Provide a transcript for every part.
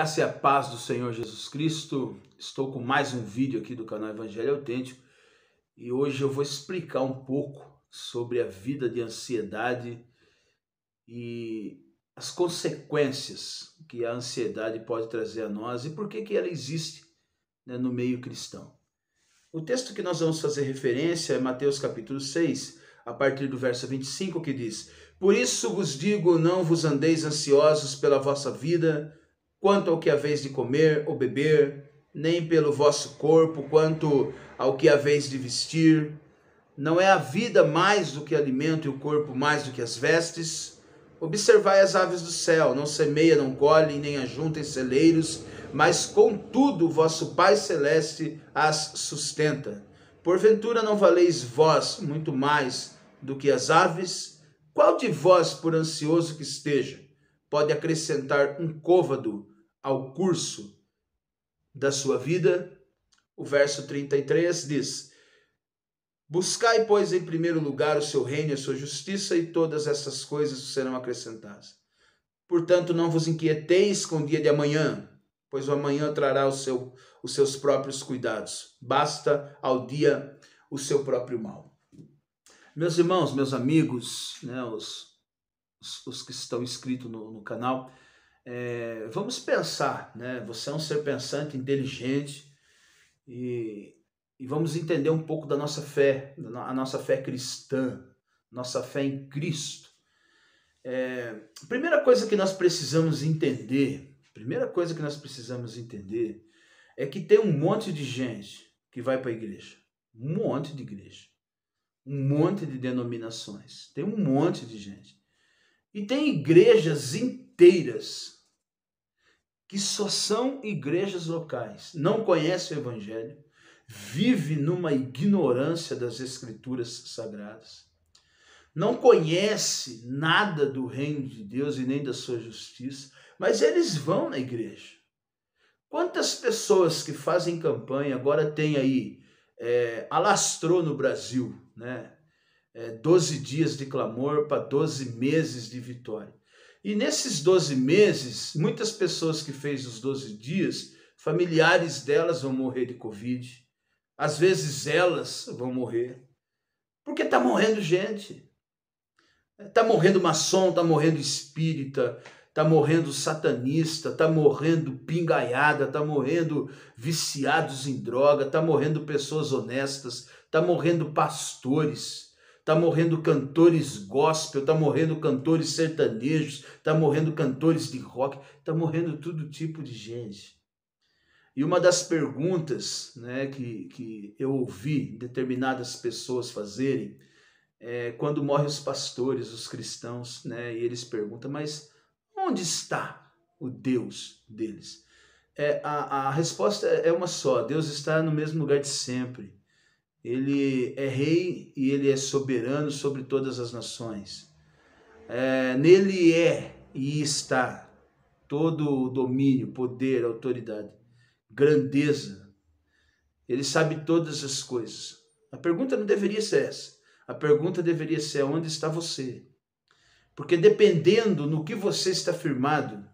Graça e a paz do Senhor Jesus Cristo. Estou com mais um vídeo aqui do canal Evangelho Autêntico e hoje eu vou explicar um pouco sobre a vida de ansiedade e as consequências que a ansiedade pode trazer a nós e por que ela existe, né, no meio cristão. O texto que nós vamos fazer referência é Mateus capítulo 6, a partir do verso 25, que diz: Por isso vos digo, não vos andeis ansiosos pela vossa vida, quanto ao que haveis de comer ou beber, nem pelo vosso corpo, quanto ao que haveis de vestir. Não é a vida mais do que alimento e o corpo mais do que as vestes? Observai as aves do céu, não semeiam, não colhem, nem ajuntem celeiros, mas contudo vosso Pai Celeste as sustenta. Porventura não valeis vós muito mais do que as aves? Qual de vós, por ansioso que esteja, pode acrescentar um côvado ao curso da sua vida? O verso 33 diz: Buscai, pois, em primeiro lugar o seu reino e a sua justiça, e todas essas coisas serão acrescentadas. Portanto, não vos inquieteis com o dia de amanhã, pois o amanhã trará os seus próprios cuidados. Basta ao dia o seu próprio mal. Meus irmãos, meus amigos, né, os que estão inscritos no canal, vamos pensar, né? Você é um ser pensante, inteligente, e vamos entender um pouco da nossa fé, a nossa fé cristã, nossa fé em Cristo. A primeira coisa que nós precisamos entender, é que tem um monte de gente que vai para a igreja, um monte de igreja, um monte de denominações, tem um monte de gente. E tem igrejas inteiras que só são igrejas locais, não conhecem o Evangelho, vive numa ignorância das Escrituras Sagradas, não conhece nada do reino de Deus e nem da sua justiça, mas eles vão na igreja. Quantas pessoas que fazem campanha, agora tem aí, alastrou no Brasil, né? 12 dias de clamor para 12 meses de vitória. E nesses 12 meses, muitas pessoas que fez os 12 dias, familiares delas vão morrer de Covid. Às vezes elas vão morrer. Porque está morrendo gente. Está morrendo maçom, está morrendo espírita, está morrendo satanista, está morrendo pingaiada, está morrendo viciados em droga, está morrendo pessoas honestas, está morrendo pastores, está morrendo cantores gospel, está morrendo cantores sertanejos, está morrendo cantores de rock, está morrendo todo tipo de gente. E uma das perguntas, né, que eu ouvi determinadas pessoas fazerem, quando morrem os pastores, os cristãos, né, e eles perguntam, mas onde está o Deus deles? A resposta é uma só: Deus está no mesmo lugar de sempre. Ele é rei e ele é soberano sobre todas as nações. Nele e está todo o domínio, poder, autoridade, grandeza. Ele sabe todas as coisas. A pergunta não deveria ser essa. A pergunta deveria ser: onde está você? Porque dependendo no que você está firmado,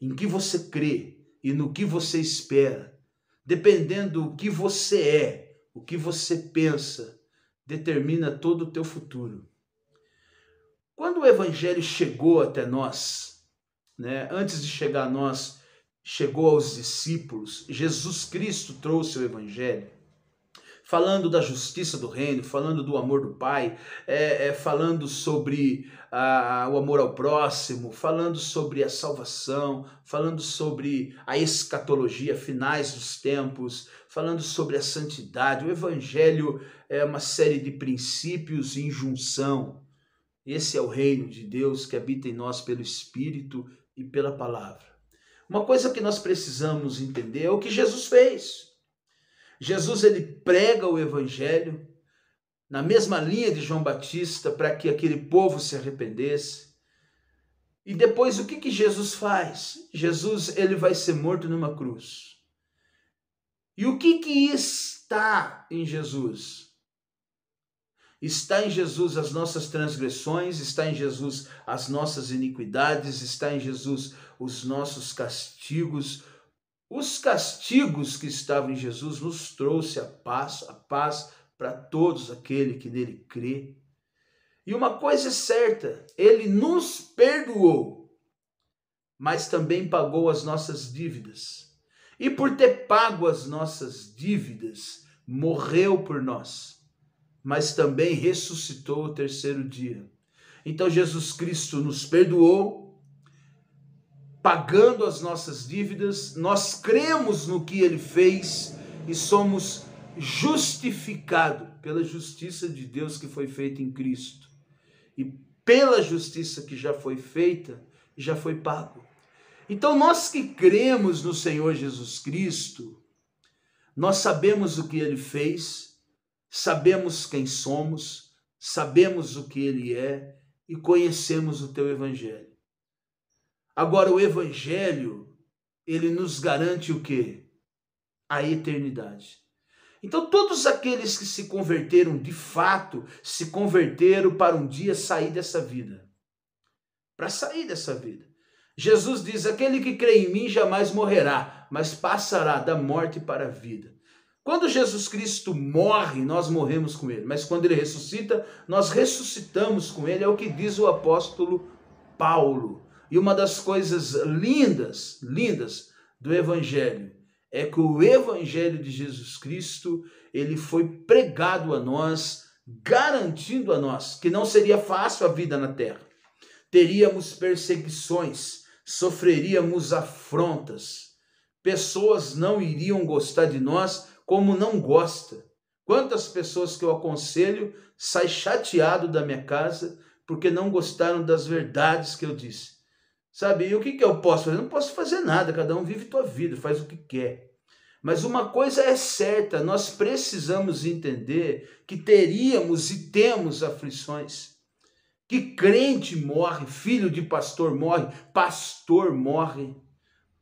em que você crê e no que você espera, dependendo do que você é, o que você pensa, determina todo o teu futuro. Quando o Evangelho chegou até nós, né, antes de chegar a nós, chegou aos discípulos, Jesus Cristo trouxe o Evangelho, falando da justiça do reino, falando do amor do Pai, falando sobre o amor ao próximo, falando sobre a salvação, falando sobre a escatologia, finais dos tempos, falando sobre a santidade. O Evangelho é uma série de princípios em junção. Esse é o reino de Deus que habita em nós pelo Espírito e pela palavra. Uma coisa que nós precisamos entender é o que Jesus fez. Jesus, ele prega o Evangelho na mesma linha de João Batista para que aquele povo se arrependesse. E depois o que Jesus faz? Jesus, ele vai ser morto numa cruz. E o que está em Jesus? Está em Jesus as nossas transgressões, está em Jesus as nossas iniquidades, está em Jesus os nossos castigos. Os castigos que estavam em Jesus nos trouxe a paz para todos aquele que nele crê. E uma coisa é certa, ele nos perdoou, mas também pagou as nossas dívidas. E por ter pago as nossas dívidas, morreu por nós, mas também ressuscitou ao terceiro dia. Então Jesus Cristo nos perdoou, pagando as nossas dívidas, nós cremos no que ele fez e somos justificados pela justiça de Deus que foi feita em Cristo. E pela justiça que já foi feita, já foi pago. Então nós que cremos no Senhor Jesus Cristo, nós sabemos o que ele fez, sabemos quem somos, sabemos o que ele é e conhecemos o teu evangelho. Agora o evangelho, ele nos garante o quê? A eternidade. Então todos aqueles que se converteram de fato, se converteram para um dia sair dessa vida. Para sair dessa vida. Jesus diz, aquele que crê em mim jamais morrerá, mas passará da morte para a vida. Quando Jesus Cristo morre, nós morremos com ele, mas quando ele ressuscita, nós ressuscitamos com ele, é o que diz o apóstolo Paulo. E uma das coisas lindas do evangelho é que o evangelho de Jesus Cristo, ele foi pregado a nós, garantindo a nós que não seria fácil a vida na terra. Teríamos perseguições, sofreríamos afrontas, pessoas não iriam gostar de nós como não gosta. Quantas pessoas que eu aconselho saem chateado da minha casa porque não gostaram das verdades que eu disse. Sabe, e o que eu posso fazer? Eu não posso fazer nada, cada um vive tua vida, faz o que quer. Mas uma coisa é certa, nós precisamos entender que teríamos e temos aflições. Que crente morre, filho de pastor morre,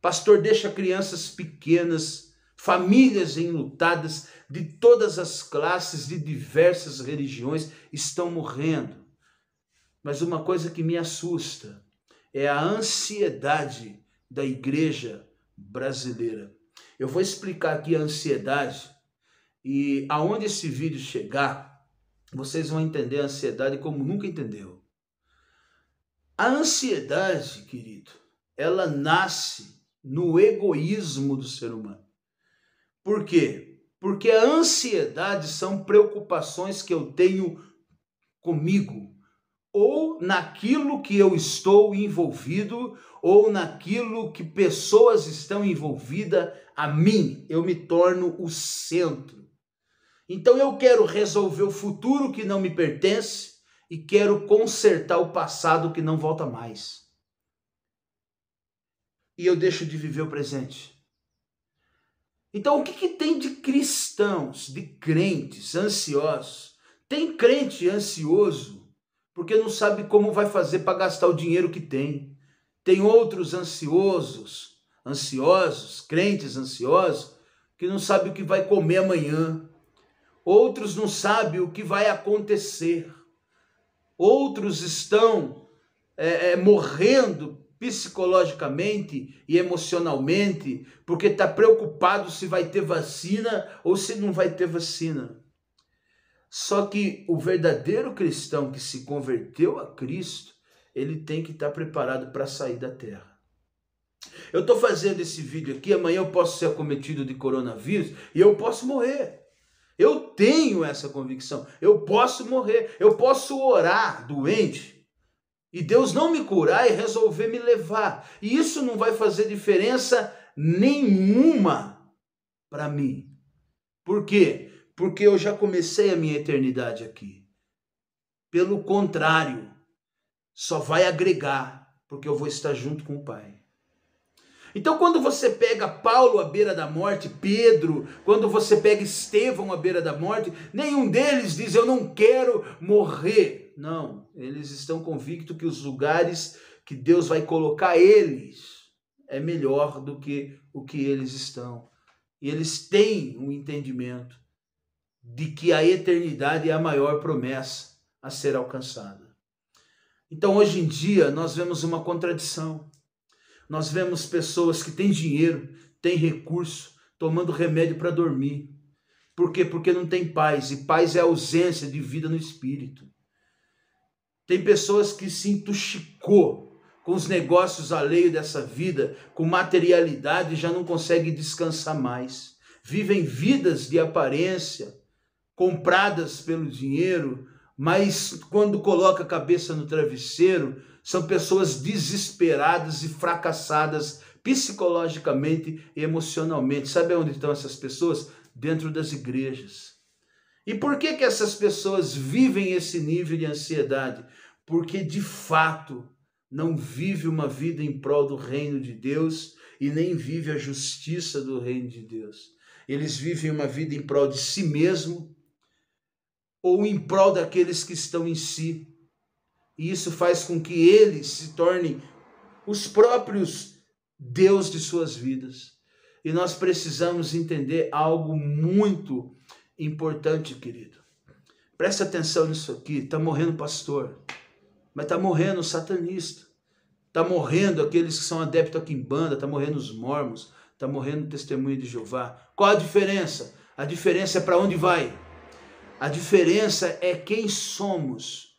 pastor deixa crianças pequenas, famílias enlutadas de todas as classes, de diversas religiões, estão morrendo. Mas uma coisa que me assusta é a ansiedade da igreja brasileira. Eu vou explicar aqui a ansiedade e aonde esse vídeo chegar, vocês vão entender a ansiedade como nunca entendeu. A ansiedade, querido, ela nasce no egoísmo do ser humano. Por quê? Porque a ansiedade são preocupações que eu tenho comigo, ou naquilo que eu estou envolvido, ou naquilo que pessoas estão envolvidas a mim. Eu me torno o centro. Então eu quero resolver o futuro que não me pertence e quero consertar o passado que não volta mais. E eu deixo de viver o presente. Então o que tem de cristãos, de crentes ansiosos? Tem crente ansioso porque não sabe como vai fazer para gastar o dinheiro que tem. Tem outros ansiosos, crentes ansiosos, que não sabem o que vai comer amanhã. Outros não sabem o que vai acontecer. Outros estão morrendo psicologicamente e emocionalmente porque está preocupado se vai ter vacina ou se não vai ter vacina. Só que o verdadeiro cristão que se converteu a Cristo, ele tem que estar preparado para sair da terra. Eu estou fazendo esse vídeo aqui, amanhã eu posso ser acometido de coronavírus e eu posso morrer. Eu tenho essa convicção, eu posso morrer, eu posso orar doente e Deus não me curar e resolver me levar. E isso não vai fazer diferença nenhuma para mim. Por quê? Porque eu já comecei a minha eternidade aqui. Pelo contrário, só vai agregar, porque eu vou estar junto com o Pai. Então quando você pega Paulo à beira da morte, Pedro, quando você pega Estevão à beira da morte, nenhum deles diz, eu não quero morrer. Não, eles estão convictos que os lugares que Deus vai colocar eles é melhor do que o que eles estão. E eles têm um entendimento de que a eternidade é a maior promessa a ser alcançada. Então, hoje em dia, nós vemos uma contradição. Nós vemos pessoas que têm dinheiro, têm recurso, tomando remédio para dormir. Por quê? Porque não tem paz, e paz é ausência de vida no espírito. Tem pessoas que se intoxicou com os negócios alheios dessa vida, com materialidade, e já não consegue descansar mais. Vivem vidas de aparência, compradas pelo dinheiro, mas quando coloca a cabeça no travesseiro, são pessoas desesperadas e fracassadas psicologicamente e emocionalmente. Sabe onde estão essas pessoas? Dentro das igrejas. E por que essas pessoas vivem esse nível de ansiedade? Porque de fato não vive uma vida em prol do reino de Deus e nem vive a justiça do reino de Deus. Eles vivem uma vida em prol de si mesmo ou em prol daqueles que estão em si. E isso faz com que eles se tornem os próprios Deus de suas vidas. E nós precisamos entender algo muito importante, querido. Presta atenção nisso aqui. Está morrendo pastor, mas está morrendo satanista. Está morrendo aqueles que são adeptos a quimbanda, está morrendo os mormons, está morrendo o testemunho de Jeová. Qual a diferença? A diferença é para onde vai. A diferença é quem somos.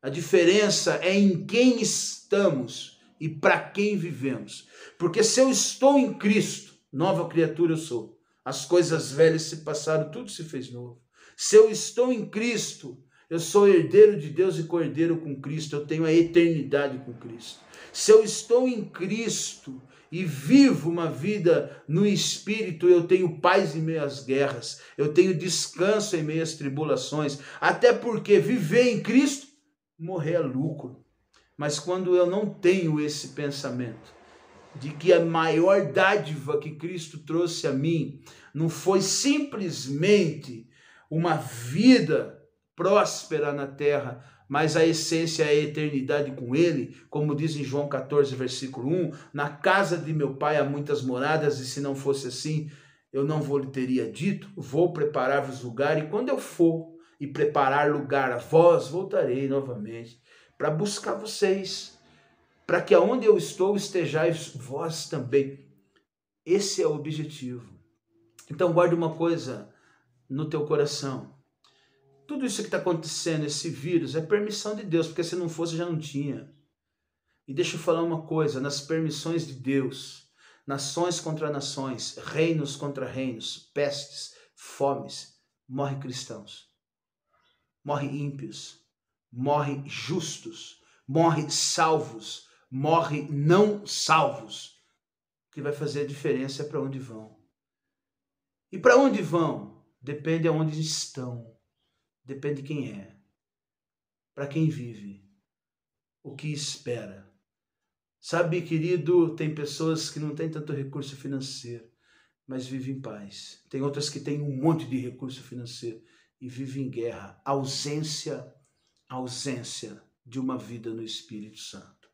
A diferença é em quem estamos e para quem vivemos. Porque se eu estou em Cristo, nova criatura eu sou. As coisas velhas se passaram, tudo se fez novo. Se eu estou em Cristo, eu sou herdeiro de Deus e co-herdeiro com Cristo. Eu tenho a eternidade com Cristo. Se eu estou em Cristo e vivo uma vida no Espírito, eu tenho paz em meio às guerras. Eu tenho descanso em meio às tribulações. Até porque viver em Cristo, morrer é lucro. Mas quando eu não tenho esse pensamento de que a maior dádiva que Cristo trouxe a mim não foi simplesmente uma vida próspera na terra, mas a essência é a eternidade com Ele, como diz em João 14, versículo 1, na casa de meu Pai há muitas moradas, e se não fosse assim, eu não vou teria dito, vou preparar-vos lugar, e quando eu for e preparar lugar a vós, voltarei novamente para buscar vocês, para que aonde eu estou estejais vós também. Esse é o objetivo. Então guarde uma coisa no teu coração. Tudo isso que está acontecendo, esse vírus, é permissão de Deus, porque se não fosse já não tinha. E deixa eu falar uma coisa, nas permissões de Deus, nações contra nações, reinos contra reinos, pestes, fomes, morre cristãos, morre ímpios, morre justos, morre salvos, morre não salvos. O que vai fazer a diferença é para onde vão. E para onde vão? Depende de onde estão. Depende de quem é. Para quem vive. O que espera. Sabe, querido, tem pessoas que não têm tanto recurso financeiro, mas vivem em paz. Tem outras que têm um monte de recurso financeiro e vivem em guerra. Ausência de uma vida no Espírito Santo.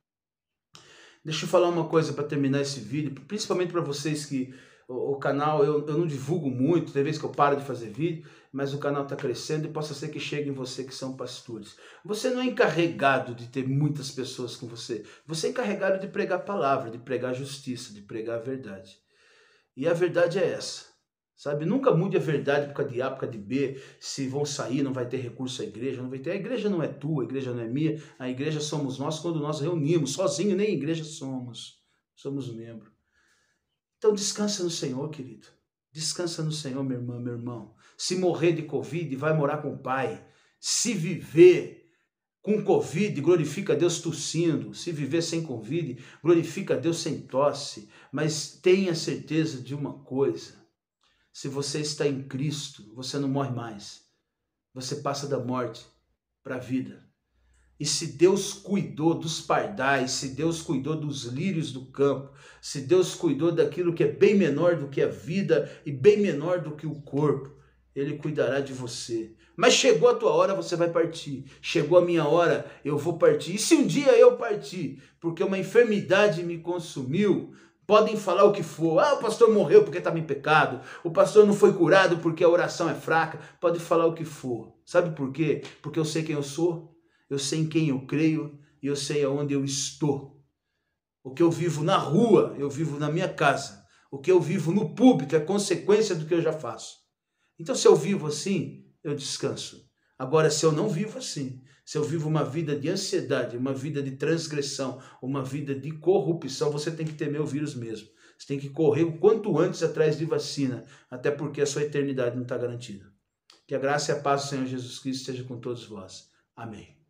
Deixa eu falar uma coisa para terminar esse vídeo, principalmente para vocês que o canal, eu não divulgo muito, tem vezes que eu paro de fazer vídeo, mas o canal está crescendo e possa ser que chegue em você que são pastores. Você não é encarregado de ter muitas pessoas com você. Você é encarregado de pregar a palavra, de pregar a justiça, de pregar a verdade. E a verdade é essa. Sabe, nunca mude a verdade por causa de A, por causa de B, se vão sair, não vai ter recurso à igreja, não vai ter. A igreja não é tua, a igreja não é minha, a igreja somos nós quando nós reunimos, sozinho nem igreja somos membro. Então descansa no Senhor, querido, descansa no Senhor, minha irmã, meu irmão. Se morrer de Covid, vai morar com o Pai. Se viver com Covid, glorifica a Deus tossindo. Se viver sem Covid, glorifica a Deus sem tosse. Mas tenha certeza de uma coisa. Se você está em Cristo, você não morre mais. Você passa da morte para a vida. E se Deus cuidou dos pardais, se Deus cuidou dos lírios do campo, se Deus cuidou daquilo que é bem menor do que a vida e bem menor do que o corpo, Ele cuidará de você. Mas chegou a tua hora, você vai partir. Chegou a minha hora, eu vou partir. E se um dia eu partir, porque uma enfermidade me consumiu, Podem falar o que for. Ah, o pastor morreu porque estava em pecado. O pastor não foi curado porque a oração é fraca. Pode falar o que for. Sabe por quê? Porque eu sei quem eu sou, eu sei em quem eu creio e eu sei aonde eu estou. O que eu vivo na rua, eu vivo na minha casa. O que eu vivo no púlpito é consequência do que eu já faço. Então, se eu vivo assim, eu descanso. Agora, se eu não vivo assim, se eu vivo uma vida de ansiedade, uma vida de transgressão, uma vida de corrupção, você tem que temer o vírus mesmo. Você tem que correr o quanto antes atrás de vacina, até porque a sua eternidade não está garantida. Que a graça e a paz do Senhor Jesus Cristo esteja com todos vós. Amém.